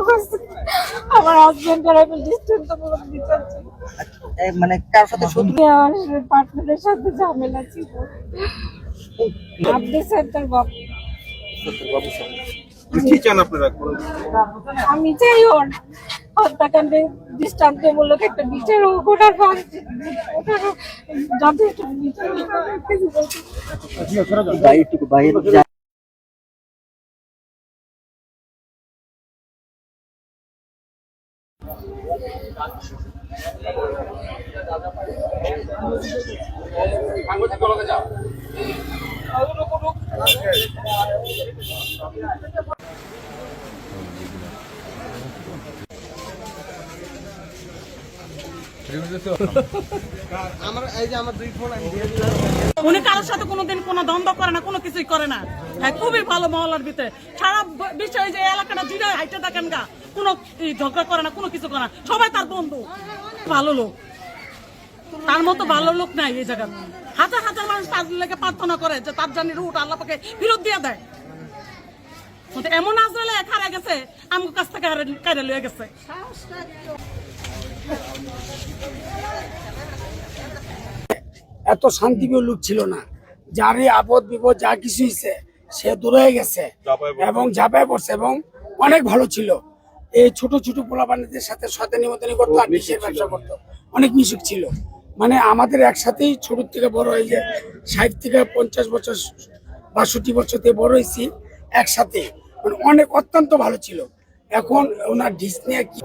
করছে। আমার হাজবেন্ডের আমি দৃষ্টান্তমূলক বিচার চাই। মানে কার সাথে শত্রু? আমার পার্টনারের সাথে ঝামেলা ছিল। আপনি সেন্টার বাবু। বাবু স্যার, কি চান আপনারা? আমি চাই ওর হত্যাকাণ্ডে দৃষ্টান্তমূলক একটা বিচার হোক, ওটার যথেষ্ট বিচার হোক। বাইরে বাইরে উনি কারোর সাথে কোনোদিন কোনো দ্বন্দ্ব করে না, কোনো কিছুই করে না। হ্যাঁ, খুবই ভালো মহল্লার ভিতরে। সারা বিষয় যে এলাকাটা জিরা হাইটে দেখেন গা, কোনো ঝগড়া করে না, কোনো কিছু করে না, সবাই তার বন্ধু। ভালো লোক, তার মতো ভালো লোক নাই এই জায়গায়। হাজার হাজার মানুষ তার লেগে প্রার্থনা করে যে তার জানি রুট আল্লাহ পাকে ফিরত দিয়ে দেয়। এমন আজরালে হারা গেছে, আমার কাছ থেকে কাইরা লয়ে গেছে। এত শান্তিপ্রিয় লোক ছিল না। যারই আপদ বিপদ যা কিছু হয়েছে সে দূরে গেছে এবং ঝাঁপায় পড়ছে এবং অনেক ভালো ছিল। এই ছোট ছোট পোলাপানিদের সাথে নিমন্ত্রণ করতো আর বিষের ব্যবসা করতো, অনেক মিশুক ছিল। মানে আমাদের একসাথেই ছোট থেকে বড় হয়ে যে 60 থেকে 50 বছর 62 বছর থেকে বড় হয়েছি একসাথে, মানে অনেক অত্যন্ত ভালো ছিল। এখন ওনার ডিস নিয়ে কি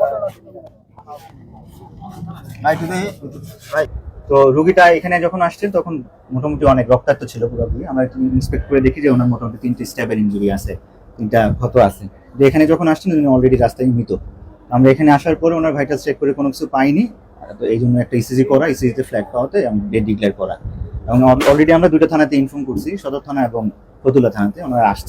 তো রুগীটা এখানে যখন আসছেন তখন মোটামুটি অনেক রক্তাক্ত ছিল পুরোপুরি। আমরা ইন্সপেক্ট করে দেখি যে ওনার মোটামুটি 3টি স্ট্যাবের ইনজুরি আছে, 3টা ক্ষত আছে। তো এখানে যখন আসছেন উনি অলরেডি রাস্তায় মৃত। আমরা এখানে আসার পরে ওনার ভাইটাল চেক করে কোনো কিছু পাইনি, তো এই জন্য একটা ইসিজি করা, ইসিজিতে ফ্ল্যাগ পাওয়াতে আমি ডেড ডিক্লেয়ার করা। এবং অলরেডি আমরা 2টা থানাতে ইনফর্ম করছি, সদর থানা এবং ফতুল্লা থানাতে। ওনারা আসছে।